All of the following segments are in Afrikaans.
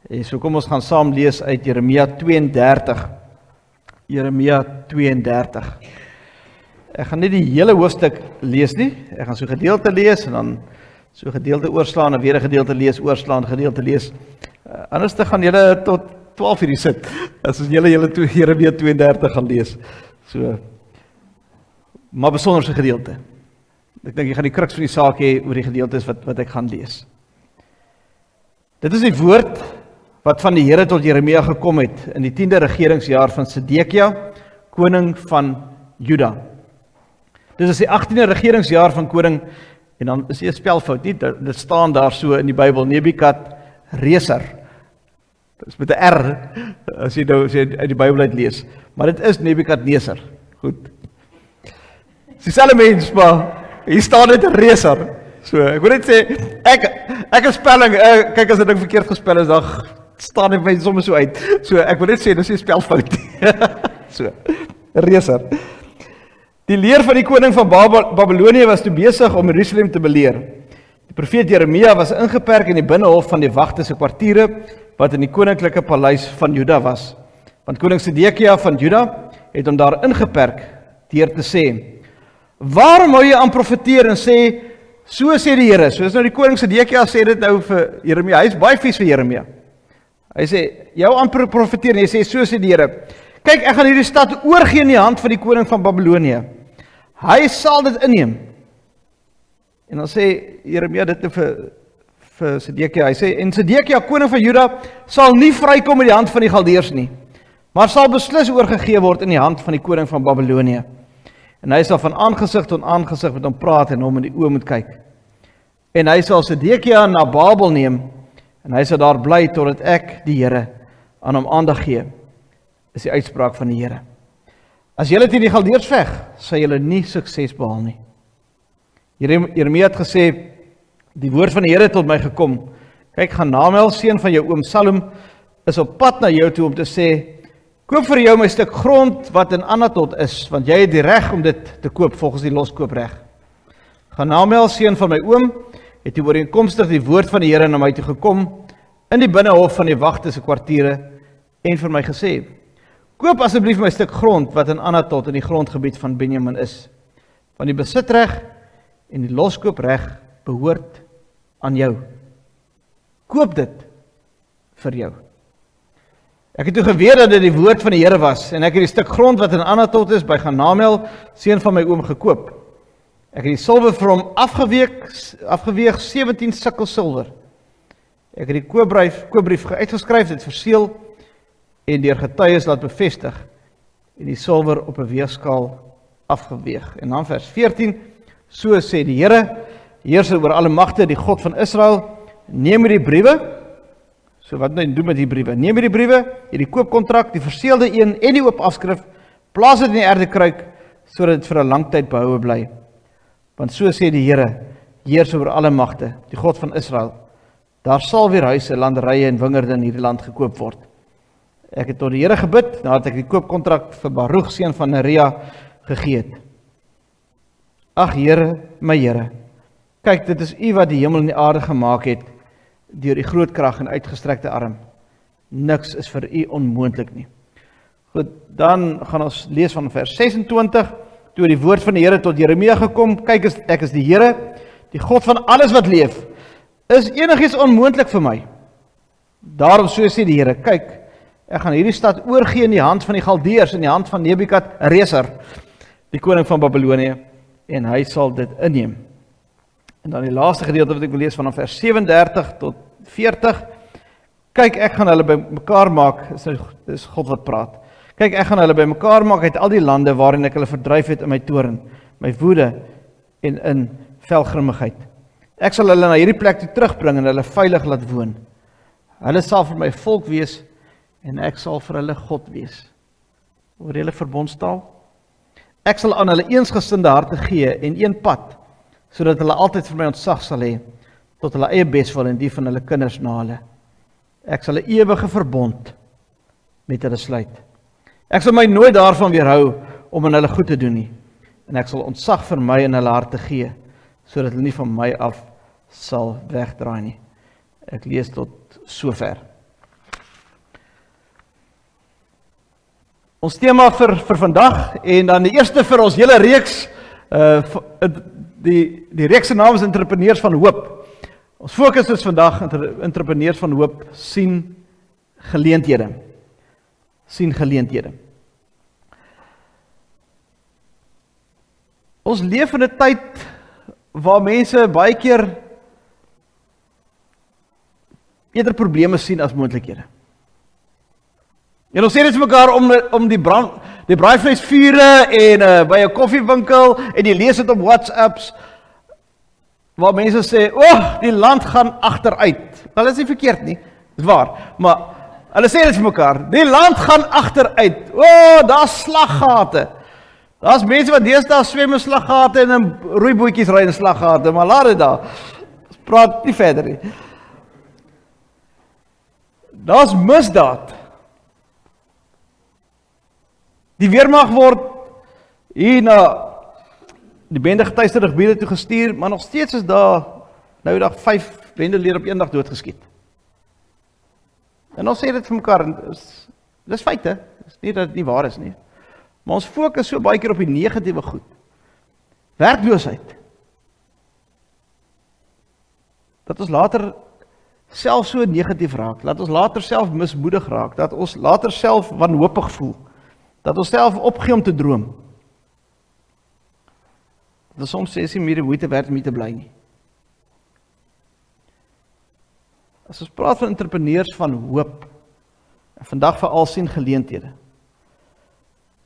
So kom ons gaan saam lees uit Jeremia 32. Jeremia 32. Ek gaan nie die hele hoofstuk lees nie. Ek gaan so gedeelte lees en dan so gedeelte oorslaan en weer 'n gedeelte lees, oorslaan, gedeelte lees. Anders te gaan julle tot 12 uur sit. As ons julle Jeremia 32 gaan lees. So, maar besonderse gedeelte. Ek dink jy gaan die kruks van die saak hê oor die gedeeltes wat ek gaan lees. Dit is die woord wat van die Here tot Jeremia gekom het in die 10de regeringsjaar van Sedekia, koning van Juda. Dit is die 18de regeringsjaar van koning, en dan is die spelfout nie, dit staan daar so in die Bybel, Nebukadreser. Dit is met 'n R, as jy nou uit die Bybel uit lees. Maar dit is Nebukadneser. Goed. Dis dieselfde mens, maar hier staan dit Reser. So, ek wil net sê, ek is spelling, kyk as dit ding verkeerd gespel is, dan staan dit my sommer so uit. So, ek wil net sê, dis 'n spelfout. So, Reser. Die leer van die koning van Babylonië was toe besig om Jerusalem te beleer. Die profeet Jeremia was ingeperk in die binnehof van die wagte se kwartiere, wat in die koninklike paleis van Juda was. Want koning Sedekia van Juda het hom daar ingeperk deur te sê: "Waarom hou jy aan profeteer en sê, so sê die Here?" So is nou die koning Sedekia sê dit nou vir Jeremia. Hy is baie vies vir Jeremia. Hy sê, jou aan profeteer en jy sê, so sê die Here: "Kyk, ek gaan hierdie stad oorgee in die hand van die koning van Babylonië. Hy sal dit inneem." En dan sê Jeremia dit vir Sedekia. Hy sê, "En Sedekia, koning van Juda, sal nie vrykom in die hand van die Galdeërs nie, maar sal beslis oorgegee word in die hand van die koning van Babylonië. En hy sal van aangesig tot aangesig met hom praat en hom in die oë moet kyk. En hy sal Sedekia na Babel neem, en hy sal daar bly totdat ek, die Here, aan hom aandag gee," is die uitspraak van die Here. "As julle teen die Galdeërs veg, sal julle nie sukses behaal nie." Jeremia het gesê, "Die woord van die Here het tot my gekom. Kyk, Hanamel, seun van jou oom Salom, is op pad na jou toe om te sê, koop vir jou my stuk grond wat in Anatot is, want jy het die reg om dit te koop volgens die loskoopreg. Hanamel, seun van my oom, het toe ooreenkomstig die woord van die Here na my toe gekom, in die binnehof van die wagte se kwartiere, en vir my gesê, koop asseblief my stuk grond wat in Anatot in die grondgebied van Benjamin is, want die besitreg en die loskoopreg behoort aan jou. Koop dit vir jou." Ek het toe geweet dat dit die woord van die Here was, en ek het die stuk grond wat in Anatot is, by Hanamel, seun van my oom, gekoop. Ek het die silwer vir hom afgeweeg 17 sikkel silwer. Ek het die koopbrief uitgeskryf, dit verseël, en deur getuies laat bevestig, en die silwer op 'n weegskaal afgeweeg. En dan vers 14, so sê die Here, heerser oor alle magte, die God van Israel, neem hierdie briewe, so wat nou doen met die briewe, neem hierdie briewe, hierdie koopkontrak, die verseelde een en die oop afskrif, plaas dit in die erdekruik, sodat dit vir 'n lang tyd behoue bly. Want so sê die Here, heerser oor alle magte, die God van Israel, daar sal weer huise, landerye en wingerde in hierdie land gekoop word. Ek het tot die Here gebid, nadat ek die koopkontrak vir Baruch, seun van Neria, gegee het. Ag Here, my Here, kyk, dit is U wat die hemel en die aarde gemaak het, deur die groot krag en uitgestrekte arm. Niks is vir U onmoontlik nie. Goed, dan gaan ons lees van vers 26, toe die woord van die Here tot Jeremia gekom, kyk, ek is die Here, die God van alles wat leef, is enigiets onmoontlik vir my. Daarom so sê die Here, kyk, ek gaan hierdie stad oorgee in die hand van die Galdeërs, in die hand van Nebukadreser, die koning van Babylonië, en hy sal dit inneem. En dan die laaste gedeelte wat ek wil lees van vers 37 tot 40. Kyk, ek gaan hulle bymekaar maak, dis God wat praat. Kyk, ek gaan hulle bymekaar maak uit al die lande waarin ek hulle verdryf het in my toorn, my woede en in velgrimmigheid. Ek sal hulle na hierdie plek toe terugbring en hulle veilig laat woon. Hulle sal vir my volk wees en ek sal vir hulle God wees. Hoor julle verbondstaal? Ek sal aan hulle eensgesinde harte gee en een pad, sodat hulle altyd vir my ontzag sal hê, tot hulle eie beswil en die van hulle kinders na hulle. Ek sal 'n ewige verbond met hulle sluit. Ek sal my nooit daarvan weerhou om aan hulle goed te doen nie, en ek sal ontzag vir my in hulle harte gee, sodat hulle nie van my af sal wegdraai nie. Ek lees tot sover. Ons tema vir vandag, en dan die eerste vir ons hele reeks, die reeks se naam is Entrepreneurs van Hoop. Ons fokus is vandag, Entrepreneurs van Hoop sien geleenthede. Sien geleenthede. Ons leef in 'n tyd waar mense baie keer eerder probleme sien as moontlikhede. En ons sê dit vir mekaar om die braaivleisvure en by 'n koffiewinkel en jy lees dit op WhatsApps waar mense sê, die land gaan agteruit. Nou, dit is nie verkeerd nie, dit is waar, maar hulle sê dit vir mekaar, die land gaan agteruit. Daar's slaggate. Daar's mense wat deesdae swem in slaggate en in roeibootjies ry in slaggate, maar laat dit daar. Ons praat nie verder nie. Daar's misdaad. Die weermag word hier na die bende getuisterde gebiede toe gestuur, maar nog steeds is daar nou die dag 5 bendelede op een dag doodgeskiet. En ons sê dit vir mekaar, dis feite, dis nie dat dit nie waar is nie. Maar ons fokus so baie keer op die negatiewe goed. Werkloosheid. Dat ons later self so negatief raak, dat ons later self mismoedig raak, dat ons later self wanhoopig voel, dat ons self opgee om te droom. Dat ons soms sê, is nie meer die moeite werd om hier te bly nie. As ons praat van entrepreneurs van hoop, en vandag veral sien geleenthede,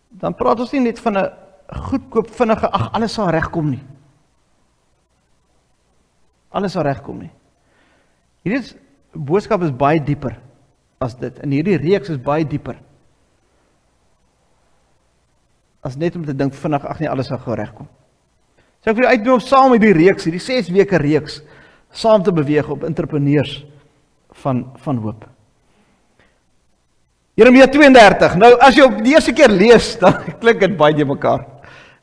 dan praat ons nie net van 'n goedkoop, vinnige, alles sal regkom nie. Alles sal regkom nie. Hierdie boodskap is baie dieper as dit, en hierdie reeks is baie dieper as net om te dink vinnig, nee, alles sal gou regkom. So ek wil jou uitnooi om saam met die reeks, hierdie 6 weke reeks, saam te beweeg op entrepreneurs van hoop. Jeremia 32, nou as jy op die eerste keer lees, dan klink dit baie die mekaar.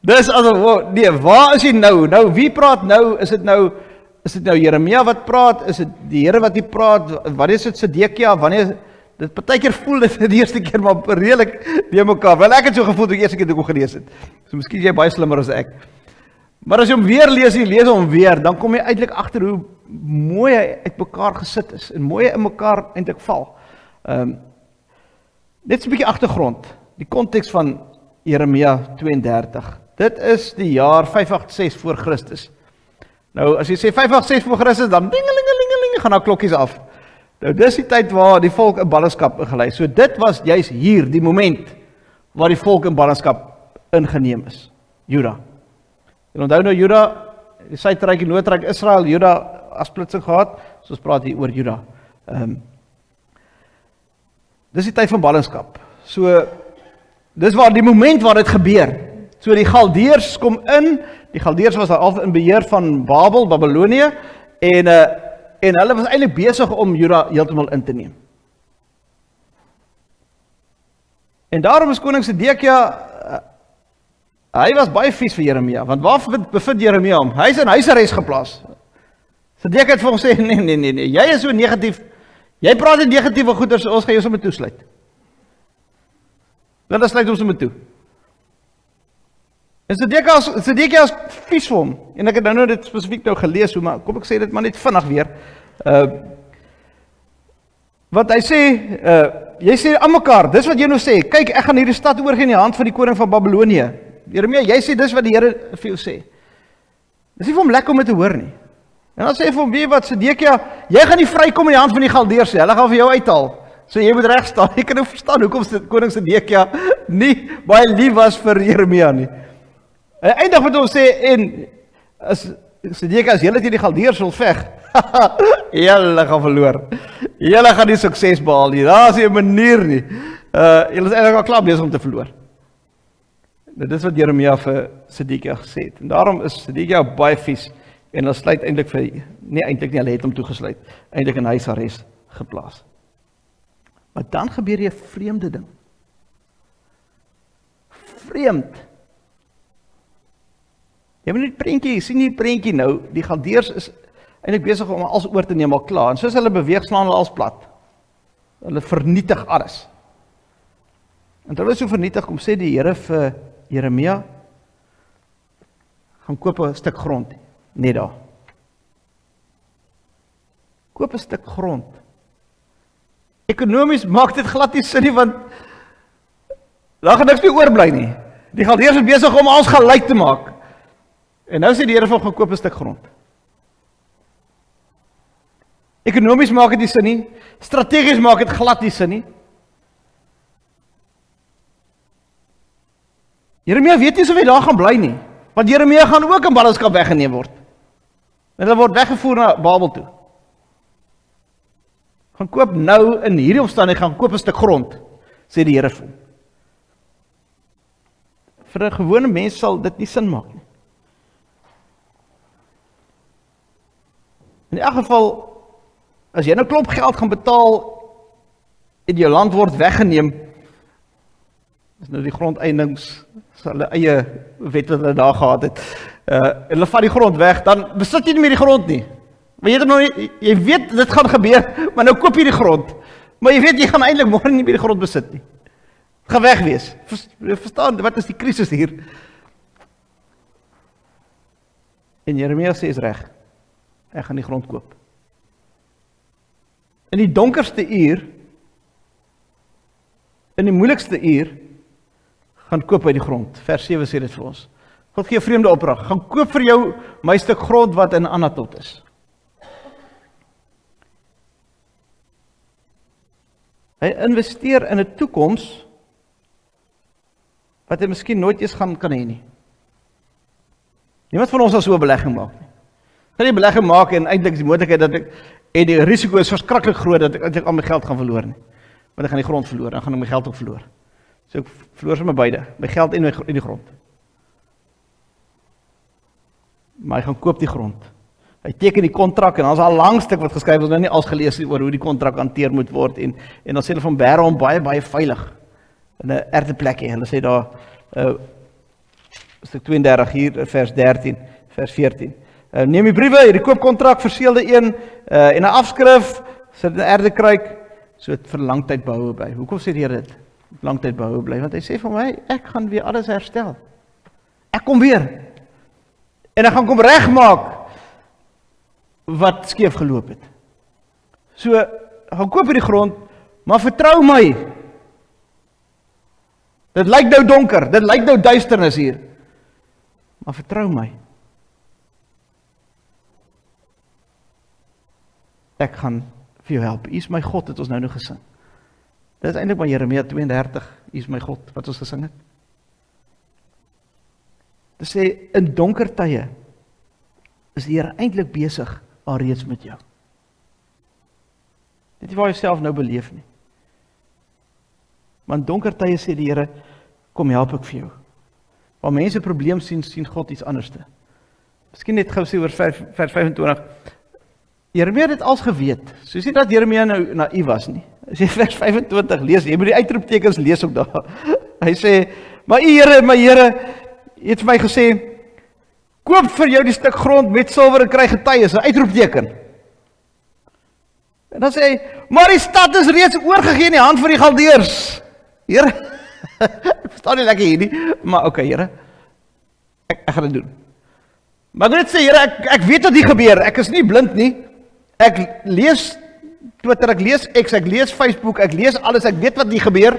Dis asof, nee, waar is hy nou? Nou, wie praat nou? Is dit nou Jeremia wat praat? Is dit die Here wat hier praat? Wanneer is dit Sedekia? Wanneer, dit partykeer voel dit die eerste keer, maar redelik die mekaar. Wel, ek het so gevoel toe die eerste keer toe ek hom gelees het. So miskien is jy baie slimmer as ek. Maar as jy hom weer lees, jy lees hom weer, dan kom jy eintlik agter hoe mooi hy uit mekaar gesit is, en mooi hy in mekaar eintlik val. Net so 'n bietjie agtergrond, die konteks van Jeremia 32. Dit is die jaar 586 voor Christus. Nou, as jy sê 586 voor Christus, dan dingelingelingeling, gaan daar klokkies af. Nou, dis die tyd waar die volk in ballingskap ingelei. So dit was juis hier, die moment, waar die volk in ballingskap ingeneem is. Juda. En onthou nou Juda, die Suidryk en Noordryk Israel, Juda as splitsing gehad, so ons praat hier oor Juda. Dis die tyd van ballingskap. So, dis waar die moment waar dit gebeur. So die Galdeërs kom in, die Galdeërs was daar al in beheer van Babylonië, en hulle was eintlik besig om Juda heeltemal in te neem. En daarom is koning Sedekia, hy was baie vies vir Jeremia, want waar bevind Jeremia hom? Hy is in huisarrest geplaas. Sedekia het vir hom sê, nee, jy is so negatief, jy praat in negatiewe goeders, ons gaan jou sommer toesluit. Dan sluit ons sommer toe. En Sedekia is vies vir hom, en ek het nou dit spesifiek nou gelees, maar kom ek sê dit maar net vinnig weer. Wat hy sê, jy sê aan mekaar, dis wat jy nou sê, kyk, ek gaan hierdie stad oorgee in die hand van die koning van Babylonië. Jeremia, jy sê dis wat die Here vir jou sê. Dis nie vir hom lekker om dit te hoor nie. En dan sê hy vir hom, weet wat, Sedekia, jy gaan nie vrykom in die hand van die Galdeërs nie, hulle gaan vir jou uithaal. So jy moet reg staan. Jy kan nou verstaan hoekom koning Sedekia nie baie lief was vir Jeremia nie. En eindig met hom sê, en as Sedekia, as julle teen die Galdeërs wil veg, julle gaan verloor. Julle gaan nie sukses behaal nie. Daar is nie 'n manier nie. Julle is eintlik al klaar besig om te verloor. Dit is wat Jeremia vir Sedekia gesê het. En daarom is Sedekia baie vies, en hulle sluit eintlik hulle het hom toegesluit, eintlik in huisarrest geplaas. Maar dan gebeur 'n vreemde ding. Vreemd. Jy moet net prentjie, sien die prentjie nou, die Galdeërs is eintlik besig om alles oor te neem al klaar, en soos hulle beweeg slaan hulle alles plat. Hulle vernietig alles. En terwyl hy so vernietig kom, sê die Here vir Jeremia, gaan koop 'n stuk grond, net daar. Koop 'n stuk grond. Ekonomies maak dit glad nie sin nie, want daar gaan niks meer oorbly nie. Die Galdeërs is besig om ons gelyk te maak. En nou sê die Here vir hom, gaan koop 'n stuk grond. Ekonomies maak dit nie sin nie, strategies maak dit glad nie sin nie. Jeremia weet nie of hy daar gaan bly nie, want Jeremia gaan ook in ballingskap weggeneem word. En hulle word weggevoer na Babel toe. Gaan koop nou in hierdie omstandighede, gaan koop 'n stuk grond, sê die Here vir hom. Vir 'n gewone mens sal dit nie sin maak nie. In elk geval, as jy nou klomp geld gaan betaal en jou land word weggeneem, is nou die grondeindings, hulle eie wet wat hulle daar gehad het, hulle vat die grond weg, dan besit jy nie meer die grond nie. Maar jy weet dit gaan gebeur, maar nou koop jy die grond. Maar jy weet jy gaan eintlik môre nie meer die grond besit nie. Het gaan weg wees. Verstaan, wat is die krisis hier? En Jeremia sê is reg. Ek gaan die grond koop. In die donkerste uur, in die moeilikste uur, gaan koop hy die grond. Vers 7 sê dit vir ons. God gee 'n vreemde opdrag. Gaan koop vir jou my stuk grond wat in Anatot is. Hy investeer in 'n toekoms wat hy miskien nooit eens kan hê nie. Niemand van ons sal so 'n belegging maak nie. Gaan nie 'n belegging maak en eintlik is die moontlikheid dat en die risiko is verskriklik groot dat ek eintlik al my geld gaan verloor nie. Want ek gaan die grond verloor, dan gaan ek my geld ook verloor. So ek verloor sommer beide, my geld en die grond. Maar hy gaan koop die grond. Hy teken die kontrak en dan is al 'n lang stuk wat geskryf is, nou nie als gelees oor hoe die kontrak hanteer moet word en dan sê hulle van bære hom baie veilig in 'n erge plek hê. Hulle sê daar stuk 32 hier vers 13, vers 14. Neem die briewe, hierdie koopkontrak, verseelde een en 'n afskrif, sit in 'n erdekruik, so het vir lang tyd behoue bly. Hoekom sê die Here dit? Lang tyd behoue bly, want hy sê vir my, ek gaan weer alles herstel. Ek kom weer. En ek gaan kom regmaak wat skeef geloop het. So, gaan koop hierdie grond, maar vertrou my. Dit lyk nou donker, dit lyk nou duisternis hier. Maar vertrou my. Ek gaan vir jou help. U is my God, het ons nou gesing. Dit is eintlik maar Jeremia 32, U is my God, wat ons gesing het. Dit sê, in donker tye is die Here eintlik besig alreeds met jou. Dit is waar jy self nou beleef nie. Maar in donker tye sê die Here, kom help ek vir jou. Waar mense probleem sien, sien God iets anderste. Miskien net gou sê oor vers 25. Jeremia het dit als geweet. So sê dat Jeremia nou naïef was nie. Hy sê vers 25 lees, jy moet die uitroeptekens lees ook daar. Hy sê, maar my Here, het vir my gesê, koop vir jou die stuk grond met silwer en kry getuies, 'n uitroepteken. En dan sê hy, maar die stad is reeds oorgegee in die hand van die Galdeërs. Here, ek verstaan nie lekker hier nie, maar oké, Here, ek gaan dit doen. Maar ek wil net sê, Here, ek weet wat hier gebeur, ek is nie blind nie, ek lees Twitter, ek lees X, ek lees Facebook, ek lees alles, ek weet wat hier gebeur.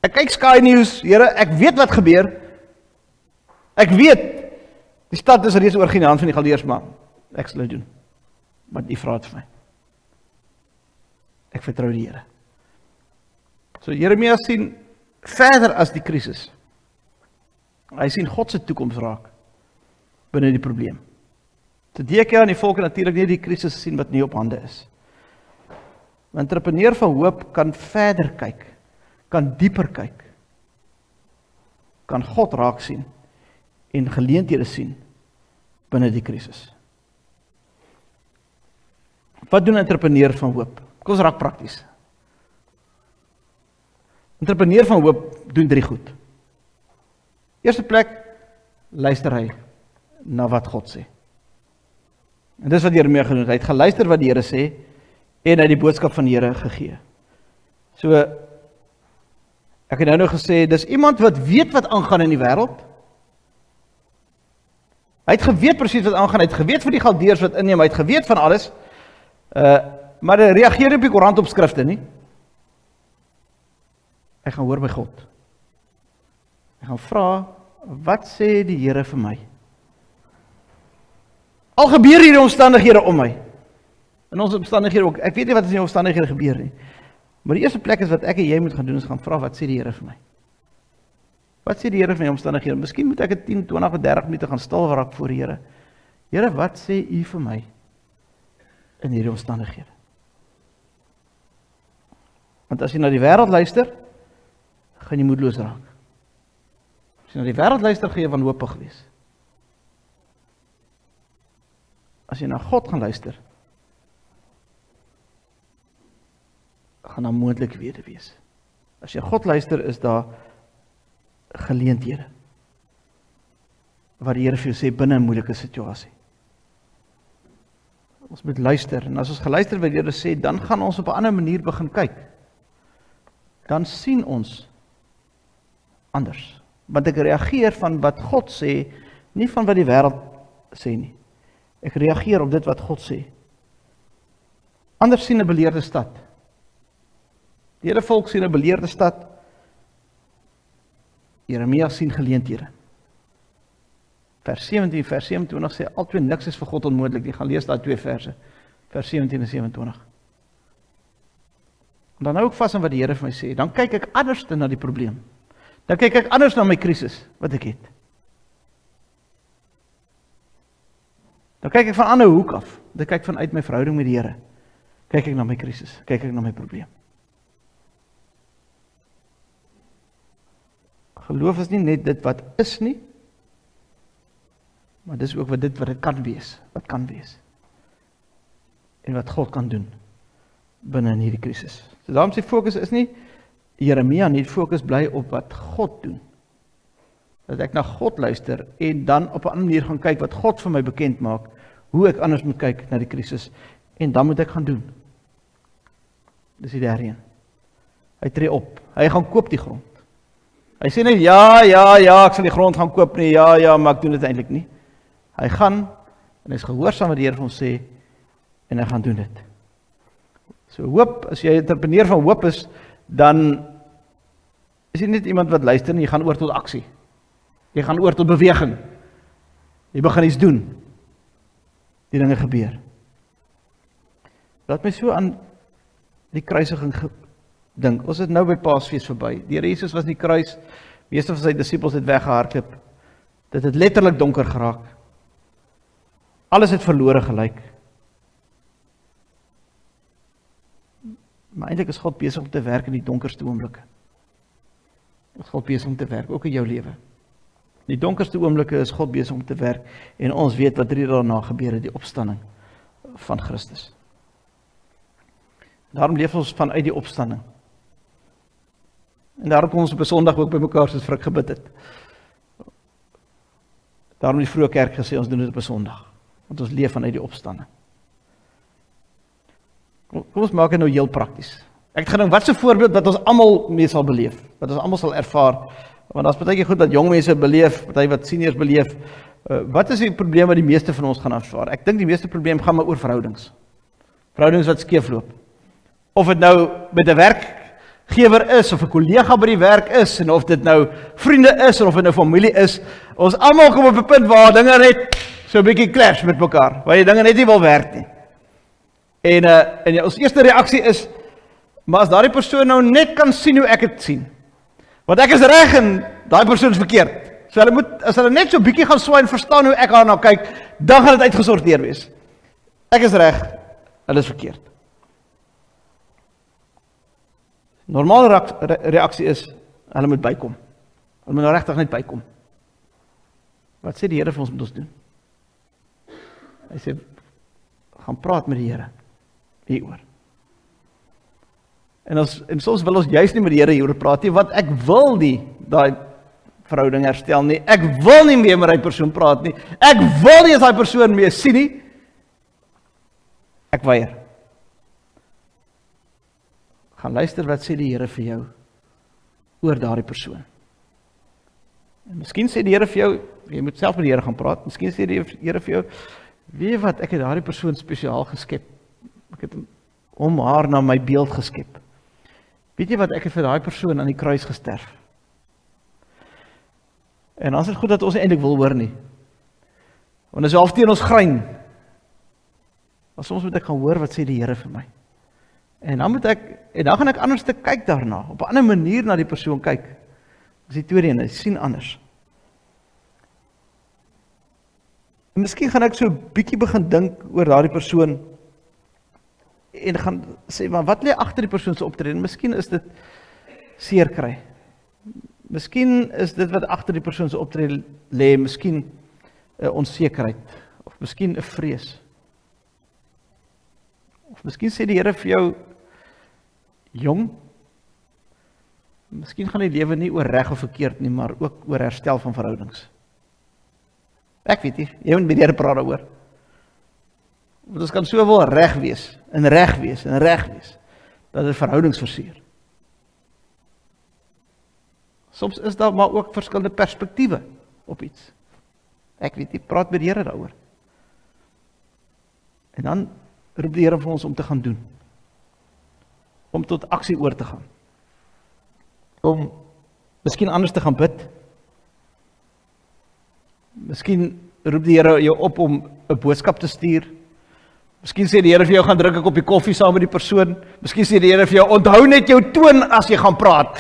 Ek kyk Sky News, Here, ek weet wat gebeur. Ek weet, die stad is reeds oorgegee in die hand van die Galdeërs, maar ek sal dit doen. Want U vra dit vir my. Ek vertrou die Here. So Jeremia sien verder as die krisis. Hy sien God se toekoms raak binne die probleem. Sedekia en die volk natuurlik nie die krisis sien wat nie op hande is. 'n Entrepreneur van hoop kan verder kyk, kan dieper kyk, kan God raak sien en geleenthede sien binne die krisis. Wat doen 'n entrepreneur van hoop? Kom ons raak prakties. Entrepreneur van hoop doen 3 goed. Eerste plek, luister hy na wat God sê. En dis wat Jeremia gedoen het. Hy het geluister wat die Here sê en hy het die boodskap van die Here gegee. So, ek het nou gesê, dis iemand wat weet wat aangaan in die wêreld. Hy het geweet presies wat aangaan, hy het geweet vir die Galdeërs wat inneem, hy het geweet van alles, maar hy reageer nie op die koerantopskrifte nie. Hy gaan hoor by God. Hy gaan vra, wat sê die Here vir my? Al gebeur hierdie omstandighede om my, in ons omstandighede ook, ek weet nie wat in die omstandighede gebeur nie, maar die eerste plek is wat ek en jy moet gaan doen, is gaan vra, wat sê die Here vir my? Wat sê die Here vir my omstandighede? Miskien moet ek 10, 20 of 30 minute gaan stil raak voor die Here. Here, wat sê U vir my in hierdie omstandighede? Want as jy na die wêreld luister, gaan jy moedeloos raak. As jy na die wêreld luister, gaan jy wanhoopig wees. As jy na God gaan luister, gaan daar moontlik wede wees. As jy God luister, is daar geleenthede wat die Here vir jou sê binne 'n moeilike situasie. Ons moet luister, en as ons geluister wat die Here sê, dan gaan ons op 'n ander manier begin kyk. Dan sien ons anders. Want ek reageer van wat God sê, nie van wat die wêreld sê nie. Ek reageer op dit wat God sê. Anders sien 'n beleerde stad. Die hele volk sien 'n beleerde stad. Jeremia sien geleenthede. Vers 17, vers 27 sê, altyd niks is vir God onmoontlik. Jy gaan lees daai 2 verse, vers 17 en 27. En dan hou ek vas aan wat die Here vir my sê, dan kyk ek anders na die probleem. Dan kyk ek anders na my krisis, wat ek het. Dan kyk ek van 'n ander hoek af. Dan kyk ek vanuit my verhouding met die Here. Kyk ek na my krisis, kyk ek na my probleem. Geloof is nie net dit wat is nie, maar dis ook dit wat dit kan wees, wat kan wees. En wat God kan doen binne in hierdie krisis. So daarom sy fokus is nie Jeremia nie, die fokus bly op wat God doen. Dat ek na God luister en dan op 'n ander manier gaan kyk wat God vir my bekend maak, hoe ek anders moet kyk na die krisis, en dan moet ek gaan doen. Dis die derde een. Hy tree op, hy gaan koop die grond. Hy sê nie, ja, ek sal die grond gaan koop nie, ja, maar ek doen dit eintlik nie. Hy gaan, en hy is gehoorsaam wat die Here vir hom sê, en hy gaan doen dit. So hoop, as jy entrepreneur van hoop is, dan is jy net iemand wat luister, en jy gaan oor tot aksie. Jy gaan oor tot beweging. Jy begin iets doen. Die dinge gebeur. Laat my so aan die kruisiging dink. Ons het nou by Paasfees verby. Die Here Jesus was in die kruis, meeste van sy disippels het weggehardloop. Dit het letterlik donker geraak. Alles het verlore gelyk. Maar eintlik is God besig om te werk in die donkerste oomblikke. Is God besig om te werk, ook in jou lewe. Die donkerste oomblikke is God besig om te werk, en ons weet wat 3 dae daarna gebeur het, die opstanding van Christus. Daarom leef ons vanuit die opstanding. En daarom kom ons op 'n Sondag ook by mekaar soos Frik gebid het. Daarom die vroeë kerk gesê, ons doen dit op 'n Sondag, want ons leef vanuit die opstanding. Kom ons maak dit nou heel prakties. Ek het gedink, wat 'n voorbeeld wat ons almal mee sal beleef, wat ons almal sal ervaar, want daar's baie goed dat jong mense beleef, baie wat seniors beleef. Wat is die probleem wat die meeste van ons gaan ervaar? Ek dink die meeste probleem gaan maar oor verhoudings. Verhoudings wat skeefloop. Of dit nou met 'n werkgewer is, of 'n kollega by die werk is, en of dit nou vriende is, of dit nou familie is, ons almal kom op 'n punt waar dinge net so 'n bietjie clash met mekaar, waar jy dinge net nie wil werk nie. En ons eerste reaksie is, maar as daardie persoon nou net kan sien hoe ek het sien, want ek is reg en daai persoon is verkeerd. So as hulle net so bietjie gaan swaai en verstaan hoe ek daarna kyk, dan gaan dit uitgesorteer wees. Ek is reg, hulle is verkeerd. Normale reaksie is, hulle moet bykom. Hulle moet nou regtig net bykom. Wat sê die Here vir ons moet ons doen? Hy sê, gaan praat met die Here hieroor. En soms wil ons juist nie met die Here hieroor praat nie, want ek wil nie daai verhouding herstel nie. Ek wil nie meer met daai persoon praat nie. Ek wil nie as daai persoon meer sien nie. Ek weier. gaan luister wat sê die Here vir jou oor daardie persoon. En miskien sê die Here vir jou, jy moet self met die Here gaan praat, miskien sê die Here vir jou, weet jy wat, ek het daardie persoon spesiaal geskep. Ek het hom haar na my beeld geskep. Weet jy wat, ek het vir daai persoon aan die kruis gesterf. En dan is dit goed dat ons eintlik wil hoor nie. Want as jy half teen ons grein, maar soms moet ek gaan hoor wat sê die Here vir my. En dan gaan ek anders te kyk daarna, op 'n ander manier na die persoon kyk. Dis die tweede een, ek sien anders. En miskien gaan ek so 'n bietjie begin dink oor daardie persoon, en gaan sê, maar wat lê agter die persoon se optrede? Miskien is dit seer kry. Miskien is dit wat agter die persoon se optrede lê, miskien 'n onsekerheid, of miskien 'n vrees. Of miskien sê die Here vir jou, jong, miskien gaan die lewe nie oor reg of verkeerd nie, maar ook oor herstel van verhoudings. Ek weet nie, jy moet met die Here praat daaroor. Want ons kan so wel reg wees, en reg wees, en reg wees, dat dit verhoudings verseer. Soms is daar maar ook verskillende perspektiewe op iets. Ek weet nie, praat met die Here daaroor. En dan roep die Here vir ons om te gaan doen. Om tot aksie oor te gaan. Om miskien anders te gaan bid. Miskien roep die Here jou op om 'n boodskap te stuur. Miskien sê die Here vir jou, gaan drink 'n koppie koffie saam met die persoon. Miskien sê die Here vir jou, onthou net jou toon as jy gaan praat.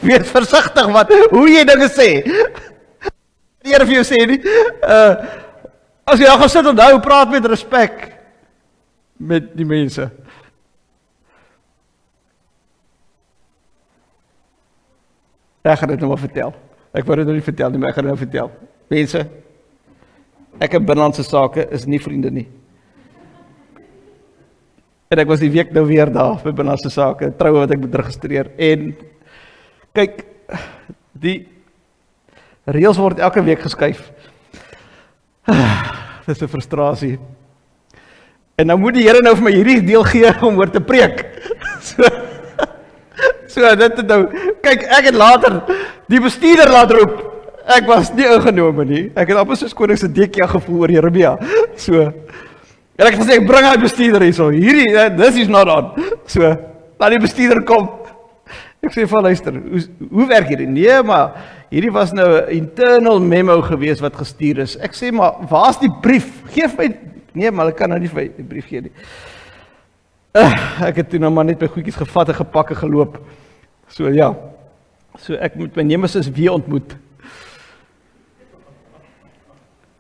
Wees versigtig hoe jy dinge sê. Die Here vir jou sê nie, as jy gaan sit, onthou, praat met respek met die mense. Ek gaan dit nou maar vertel. Ek wou dit nou nie vertel nie, maar ek gaan dit nou vertel. Mense, ek in binnelandse sake is nie vriende nie. En ek was die week nou weer daar vir binnelandse sake, troue wat ek moet registreer. En kyk, die reëls word elke week geskuif. Dit is 'n frustrasie. En nou moet die Here nou vir my hierdie deel gee om oor te preek. So dit het nou, kyk, ek het later die bestuurder laat roep. Ek was nie ingenome nie. Ek het amper soos koning se dekkie gevoel oor Jeremia. So, en ek het gesê, bring hy bestuurder hierso. Hierdie, this is not on. So, laat die bestuurder kom. Ek sê van luister, hoe werk hierdie? Nee, maar hierdie was nou 'n internal memo gewees wat gestuur is. Ek sê, maar waar's die brief? Geef my, nee, maar ek kan nou nie vir die brief gee nie. Ek het toe nou maar net my goedjies gevat en gepak en geloop. So ja, so ek moet my nemesis weer ontmoet.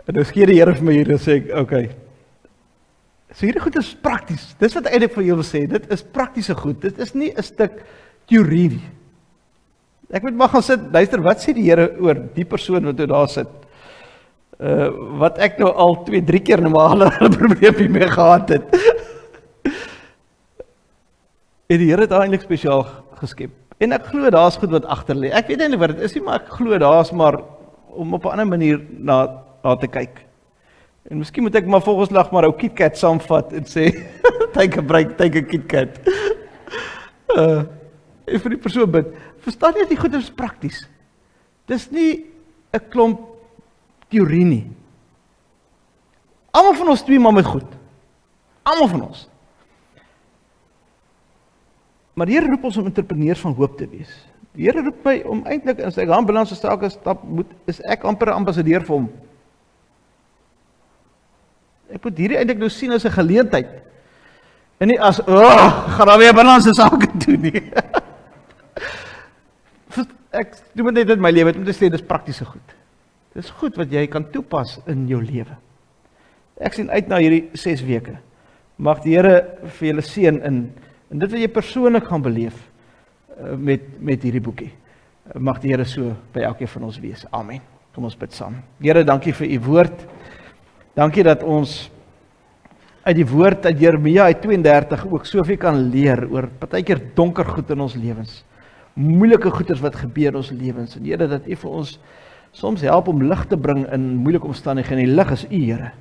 En nou gee die Here vir my hier en sê ek, okay. So hierdie goed is prakties. Dis wat eintlik vir jou wil sê, dit is praktiese goed. Dit is nie 'n stuk teorie nie. Ek moet maar gaan sit, luister, wat sê die Here oor die persoon wat nou daar sit? Wat ek nou al 2-3 keer normale probleempie mee gehad het. En die Here het eintlik spesiaal geskep. En ek glo daar's goed wat agter lê. Ek weet eintlik wat dit is nie, maar ek glo daar's maar om op 'n ander manier na te kyk. En miskien moet ek maar volgens lag maar ou KitKat saamvat en sê, take a KitKat. En vir die persoon bid, verstaan jy dat die goed is prakties? Dis nie 'n klomp teorie nie. Almal van ons twee maar met goed. Almal van ons. Maar die Here roep ons om entrepreneurs van hoop te wees. Die Here roep my om eintlik in sy binnelandse sake stap, is ek amper 'n ambassadeur vir hom. Ek moet hierdie eintlik nou sien as 'n geleentheid. En nie as, gaan daar weer binnelandse sake doen nie. Ek doen net in my lewe, om te sê, dis praktiese goed. Dis goed wat jy kan toepas in jou lewe. Ek sien uit na hierdie 6 weke. Mag die Here vir julle seën in dit wat jy persoonlik gaan beleef met hierdie boekie. Mag die Here so by elkeen van ons wees. Amen. Kom ons bid saam. Here, dankie vir u woord. Dankie dat ons uit die woord uit Jeremia uit 32 ook soveel kan leer oor partykeer donker goed in ons lewens. Moeilike goeders wat gebeur in ons lewens. En Here, dat u vir ons soms help om lig te bring in moeilike omstandighede. En die lig is u, Here.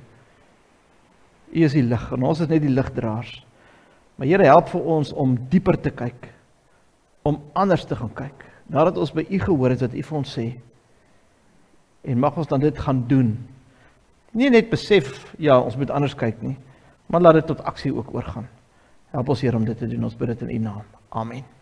U is die lig en ons is net die ligdraers. Maar Here, help vir ons om dieper te kyk om anders te gaan kyk. Nadat ons by U gehoor het wat U vir ons sê. En mag ons dan dit gaan doen. Nie net besef, ja, ons moet anders kyk nie, maar laat dit tot aksie ook oorgaan. Help ons Here om dit te doen, ons bid dit in U naam. Amen.